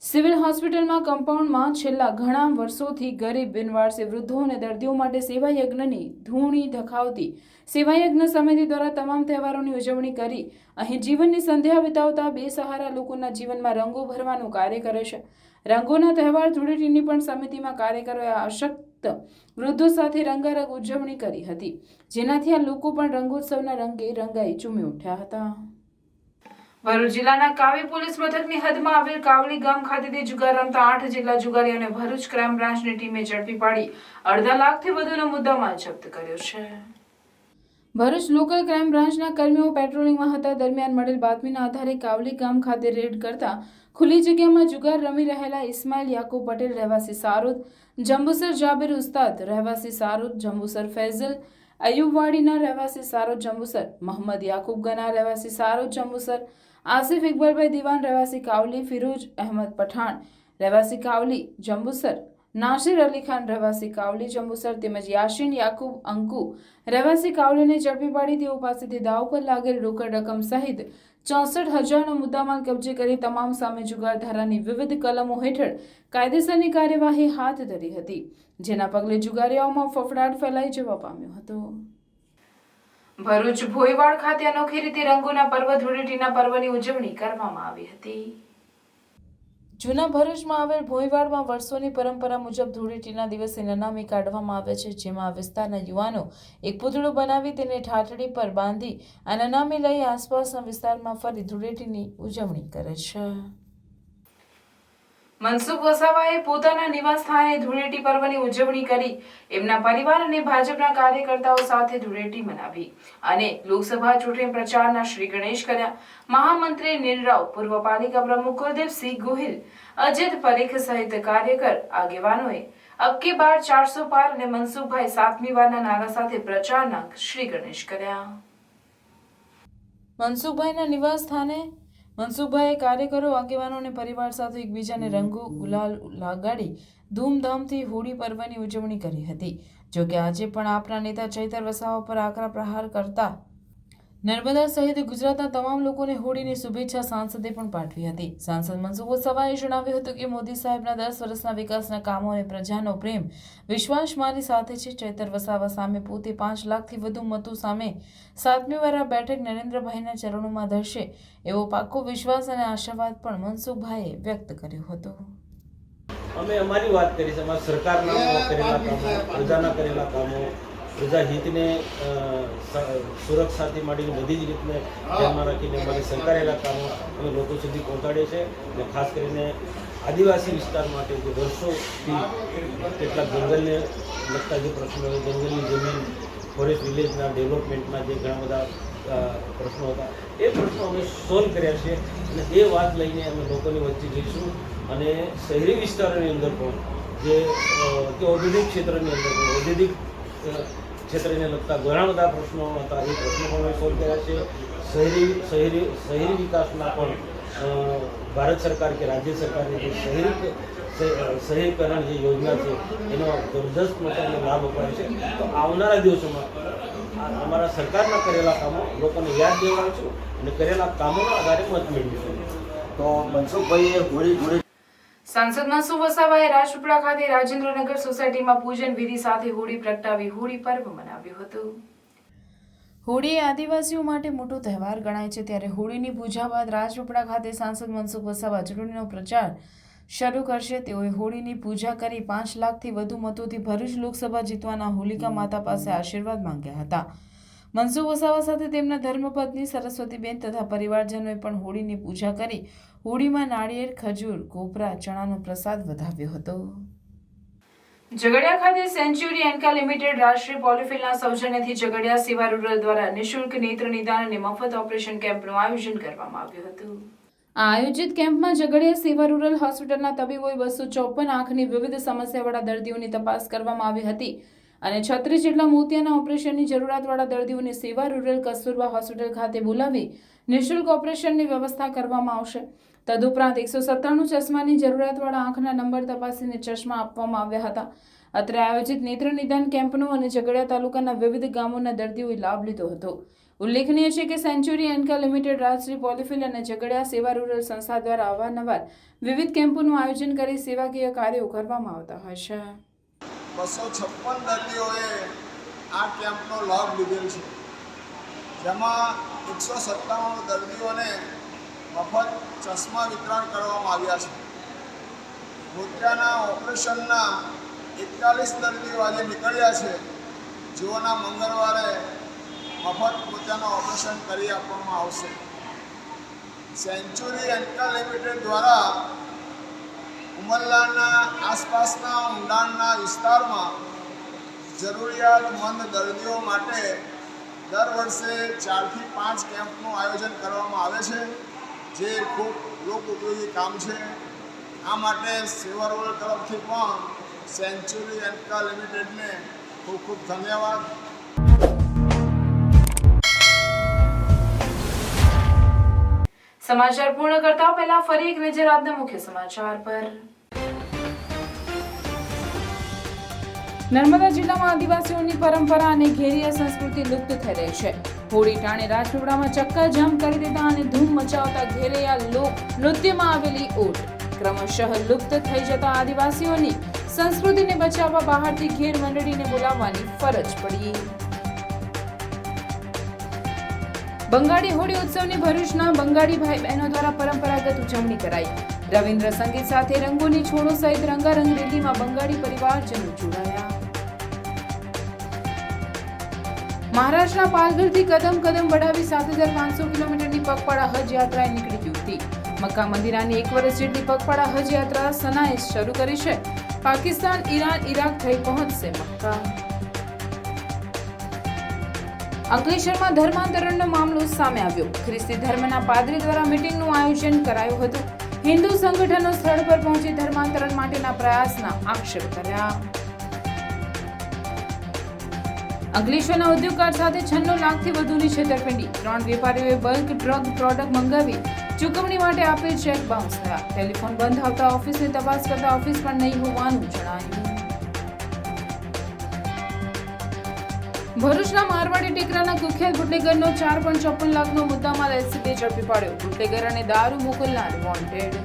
સિવિલ હોસ્પિટલમાં કમ્પાઉન્ડમાં છેલ્લા ઘણા વર્ષોથી ગરીબ બિનવારસી વૃદ્ધો અને દર્દીઓ માટે સેવા યજ્ઞની ધૂણી ધખાવતી સેવા યજ્ઞ સમિતિ દ્વારા તમામ તહેવારોની ઉજવણી કરી અહીં જીવનની સંધ્યા વિતાવતા બેસહારા લોકોના જીવનમાં રંગો ભરવાનું કાર્ય કરે છે. રંગોના તહેવાર ધૂળેટીની પણ સમિતિમાં કાર્યકરોએ અશક્ત વૃદ્ધો સાથે રંગારંગ ઉજવણી કરી હતી, જેનાથી આ લોકો પણ રંગોત્સવના રંગે રંગાઈ ઝૂમી ઉઠ્યા હતા. ભરૂચ જિલ્લાના કાવી પોલીસ મથકની હદમાં આવેલ કાવલી ગામ ખાતેથી જુગાર રમતા 8 જેટલા જુગારીઓને ભરૂચ ક્રાઇમ બ્રાન્ચની ટીમે ઝડપી પાડી 2.5 લાખથી વધુનો મુદ્દામાલ જપ્ત કર્યો છે. ભરૂચ લોકલ ક્રાઇમ બ્રાન્ચના કર્મીઓ પેટ્રોલિંગમાં હતા. દરમિયાન મળેલ બાતમીના આધારે કાવલી ગામ ખાતે રેડ કરતા ખુલ્લી જગ્યામાં જુગાર રમી રહેલા ઇસ્માઇલ યાકુબ પટેલ રહેવાસી સારોદ, જંબુસર જાબિર ઉસ્તાદ રહેવાસી સારોદ જંબુસર, ફૈઝલ અયુબવાડીના રહેવાસી સારોદ જંબુસર, મોહમ્મદ યાકુબ ગના રહેવાસી સારોદ જંબુસર, આસિફ ઇકબાલભાઈ દિવાન રહેવાસી કાવલી, ફિરોજ અહેમદ પઠાણ રહેવાસી કાવલી જંબુસર, નાસિર અલી ખાન રહેવાસી કાવલી જંબુસર તેમજ યાસીન યાકુબ અંકુ રહેવાસી કાવલીને ઝડપી પાડી તેઓ પાસેથી દાવ પર લાગેલ રોકડ રકમ સહિત 64,000નો મુદ્દામાલ કબજે કરી તમામ સામે જુગાર ધારાની વિવિધ કલમો હેઠળ કાયદેસરની કાર્યવાહી હાથ ધરી હતી, જેના પગલે જુગારીઓમાં ફફડાટ ફેલાઈ જવા પામ્યો હતો. ભરૂચ ભોયવાડ ખાતે અનોખી રીતે રંગોના પર્વ ધૂળેટીના પર્વની ઉજવણી કરવામાં આવી હતી. જૂના ભરૂચમાં આવેલ ભોયવાડમાં વર્ષોની પરંપરા મુજબ ધૂળેટીના દિવસે નનામી કાઢવામાં આવે છે, જેમાં વિસ્તારના યુવાનો એક પૂતળું બનાવી તેને ઠાઠડી પર બાંધી આ નનામી લઈ આસપાસના વિસ્તારમાં ફરી ધૂળેટીની ઉજવણી કરે છે. મનસુખ વસાવાએ પોતાના નિવાસ સ્થાને ધૂળેટી પર્વની ઉજવણી કરી એમના પરિવાર અને ભાજપના કાર્યકર્તાઓ સાથે ધૂળેટી મનાવી અને લોકસભા ચૂંટણી પ્રચારના શ્રી ગણેશ કર્યા. મહામંત્રી નીલરાવ, પૂર્વ પાલિકા પ્રમુખ કુલદીપસિંહ ગોહિલ, અજીત પરીખ સહિત કાર્યકર આગેવાનોએ અબકી બાર 400 પાર અને મનસુખભાઈ 7મી વારના નારા સાથે પ્રચારના શ્રી ગણેશ કર્યા. મનસુખભાઈના નિવાસ સ્થાને મનસુખભાઈએ કાર્યકરો, આગેવાનો અને પરિવાર સાથે એકબીજાને રંગો ગુલાલ લગાડી ધૂમધામથી હોળી પર્વની ઉજવણી કરી હતી. જોકે આજે પણ આપના નેતા ચૈતર વસાવા પર આકરા પ્રહાર કરતા નર્મદા સહિત ગુજરાતના તમામ લોકોને હોળીની શુભેચ્છા સાંસદે પણ પાઠવી હતી. સાંસદ મનસુખ વસાવાએ જણાવ્યું હતું કે મોદી સાહેબના 10 વર્ષના વિકાસના કામો અને પ્રજાનો પ્રેમ વિશ્વાસ મારી સાથે છે. ચૈતર વસાવા સામે પોતે 5 લાખથી વધુ મતો સામે 7મી વાર આ બેઠક નરેન્દ્રભાઈના ચરણોમાં ધરશે એવો પાક્કો વિશ્વાસ અને આશાવાદ પણ મનસુખભાઈએ વ્યક્ત કર્યો હતો. અમે અમારી વાત કરી છે, અમારા સરકારના કરેલા કામો, પ્રજાના કરેલા કામો, પ્રજાહિતને સુરક્ષાથી માંડીને બધી જ રીતને ધ્યાનમાં રાખીને અમારી સરકારેલા કામો અમે લોકો સુધી પહોંચાડે છે. અને ખાસ કરીને આદિવાસી વિસ્તાર માટે જે વર્ષોથી કેટલાક જંગલને લગતા જે પ્રશ્નો, જંગલની જમીન, ફોરેસ્ટ વિલેજના ડેવલપમેન્ટના જે ઘણા બધા પ્રશ્નો હતા એ પ્રશ્નો અમે સોલ્વ કર્યા છે. અને એ વાત લઈને અમે લોકોની વચ્ચે જઈશું અને શહેરી વિસ્તારોની અંદર પણ જે ઔદ્યોગિક ક્ષેત્રની અંદર પણ ઔદ્યોગિક ક્ષેત્રને લગતા ઘણા બધા પ્રશ્નો હતા એ પ્રશ્નો પણ અમે સોલ્વ કર્યા છે. શહેરી વિકાસના પણ ભારત સરકાર કે રાજ્ય સરકારની જે શહેરીકરણ જે યોજના છે એનો જબરદસ્ત મતલબ લાભ અપાય છે. તો આવનારા દિવસોમાં અમારા સરકારના કરેલા કામો લોકોને યાદ દેવડાવશું અને કરેલા કામોના આધારે મત મેળવીશું. તો મનસુખભાઈએ હોળી સાંસદ મનસુખ વસાવાએ રાજપીપળા ખાતે રાજેન્દ્રનગર સોસાયટીમાં પૂજન વિધિ સાથે હોળી પ્રગટાવી હોળી પર્વ મનાવ્યું હતું. હોળી એ આદિવાસીઓ માટે મોટો તહેવાર ગણાય છે, ત્યારે હોળીની પૂજા બાદ રાજપીપળા ખાતે સાંસદ મનસુખ વસાવા ચૂંટણીનો પ્રચાર શરૂ કરશે. તેઓએ હોળીની પૂજા કરી 5 લાખથી વધુ મતોથી ભરૂચ લોકસભા જીતવાના હોલિકા માતા પાસે આશીર્વાદ માંગ્યા હતા. મનસુખ વસાવા સાથે તેમના ધર્મપત્ની સરસ્વતીબેન તથા પરિવારજનોએ પણ હોળીની પૂજા કરી હોળીમાં નાળિયેર, ખજૂર, કોપરા, ચણાનો પ્રસાદ વધાવ્યો હતો. ઝઘડિયા ખાતે સેન્ચુરી એન્કા લિમિટેડ રાષ્ટ્રીય પોલિફિલના સૌજન્યથી ઝઘડિયા સેવા રૂરલ દ્વારા નિઃશુલ્ક નેત્ર નિદાન અને મફત ઓપરેશન કેમ્પનું આયોજન કરવામાં આવ્યું હતું. આ આયોજિત કેમ્પમાં ઝઘડિયા સેવા રૂરલ હોસ્પિટલના તબીબોએ 254 આંખની વિવિધ સમસ્યાવાળા દર્દીઓની તપાસ કરવામાં આવી હતી અને 36 જેટલા મોતિયાના ઓપરેશનની જરૂરિયાતવાળા દર્દીઓને સેવા રૂરલ કસ્તુરબા હોસ્પિટલ ખાતે બોલાવી નિઃશુલ્ક ઓપરેશનની વ્યવસ્થા કરવામાં આવશે. તદુપરાંત 197 ચશ્માની જરૂરિયાતવાળા આંખના નંબર તપાસીને ચશ્મા આપવામાં આવ્યા હતા. અત્રે આયોજિત નેત્ર નિદાન કેમ્પનો અને ઝઘડિયા તાલુકાના વિવિધ ગામોના દર્દીઓએ લાભ લીધો હતો. ઉલ્લેખનીય છે કે સેન્ચુરી એન્કા લિમિટેડ, રાષ્ટ્રીય પોલિફિલ અને ઝઘડિયા સેવા રૂરલ સંસ્થા દ્વારા અવારનવાર વિવિધ કેમ્પોનું આયોજન કરી સેવાકીય કાર્યો કરવામાં આવતા હોય છે. 256 દર્દીઓએ આ કેમ્પનો લાભ લીધેલ છે, જેમાં 197 દર્દીઓને મફત ચશ્મા વિતરણ કરવામાં આવ્યા છે. મોતિયાના ઓપરેશનના 41 દર્દીઓ આજે નીકળ્યા છે, જેઓના મંગળવારે મફત મોતિયાના ઓપરેશન કરી આપવામાં આવશે. સેન્ચુરી એન્કા લિમિટેડ દ્વારા ઉમરલાના આસપાસના ઊંડાણના વિસ્તારમાં જરૂરિયાતમંદ દર્દીઓ માટે દર વર્ષે 4 થી 5 કેમ્પનું આયોજન કરવામાં આવે છે, જે ખૂબ લોક ઉપયોગી કામ છે. આ માટે સેવા રોલ તરફથી પણ સેન્ચુરી એન્કા લિમિટેડને ખૂબ ખૂબ ધન્યવાદ. સમાચાર પૂર્ણ કરતા પહેલા ફરી એક નજર આજના મુખ્ય સમાચાર પર. નર્મદા જિલ્લામાં આદિવાસીઓની પરંપરા અને ઘેરિયા સંસ્કૃતિ લુપ્ત થઈ રહી છે. હોળી ટાણે રાજપીપળામાં ચક્કાજામ કરી દેતા અને ધૂમ મચાવતા ઘેરિયા લોક નૃત્યમાં આવેલી ઓટ ક્રમશઃ લુપ્ત થઈ જતા આદિવાસીઓની સંસ્કૃતિને બચાવવા બહારથી ઘેર મંડળીને બોલાવવાની ફરજ પડી. બંગાળી હોળી ઉત્સવની ભરૂચના બંગાળી ભાઈ બહેનો દ્વારા પરંપરાગત ઉજવણી કરાઈ. રવિન્દ્ર સંગીત સાથે રંગોની છોડો સહિત રંગારંગ રેલીમાં બંગાળી પરિવારજનો જોડાયા. મહારાષ્ટ્રના પાલઘરથી કદમ બઢાવી 7500 કિલોમીટરની પગપાળા હજ યાત્રાએ નીકળી યુવતી. મક્કા મદીનાની 1 વર્ષ જેટલી પગપાળા હજ યાત્રા સનાએ શરૂ કરી છે. પાકિસ્તાન, ઈરાન, ઇરાક થઈ પહોંચશે મક્કા. અંકલેશ્વરમાં ધર્માંતરણનો મામલો સામે આવ્યો. ખ્રિસ્તી ધર્મના પાદરી દ્વારા મીટિંગનું આયોજન કરાયું હતું. હિન્દુ સંગઠનો સ્થળ પર પહોંચી ધર્માંતરણ માટેના પ્રયાસના આક્ષેપ કર્યા. અંકલેશ્વરના ઉદ્યોગકાર સાથે 96 લાખથી વધુની છેતરપિંડી. 3 વેપારીઓએ બલ્ક ડ્રગ પ્રોડક્ટ મંગાવી ચૂકવણી માટે આપેલ ચેક બાઉન્સ થયા. ટેલિફોન બંધ આવતા ઓફિસની તપાસ કરતા ઓફિસ પણ નહીં હોવાનું જણાયું. ભરૂચના મારવાડી ટેકરાના કુખ્યાત બુટલેગરનો 4.54 લાખનો મુદ્દામાલ એલસીબીએ ઝડપી પાડ્યો. બુટલેગર અને દારૂ મોકલનાર વોન્ટેડ.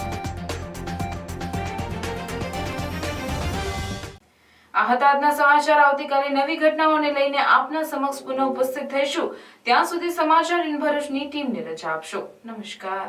આ હતા આજના સમાચાર. આવતીકાલે નવી ઘટનાઓને લઈને આપના સમક્ષ પુનઃ ઉપસ્થિત થઈશું. ત્યાં સુધી સમાચાર ઇન ભરૂચની ટીમને રજા આપશો. નમસ્કાર.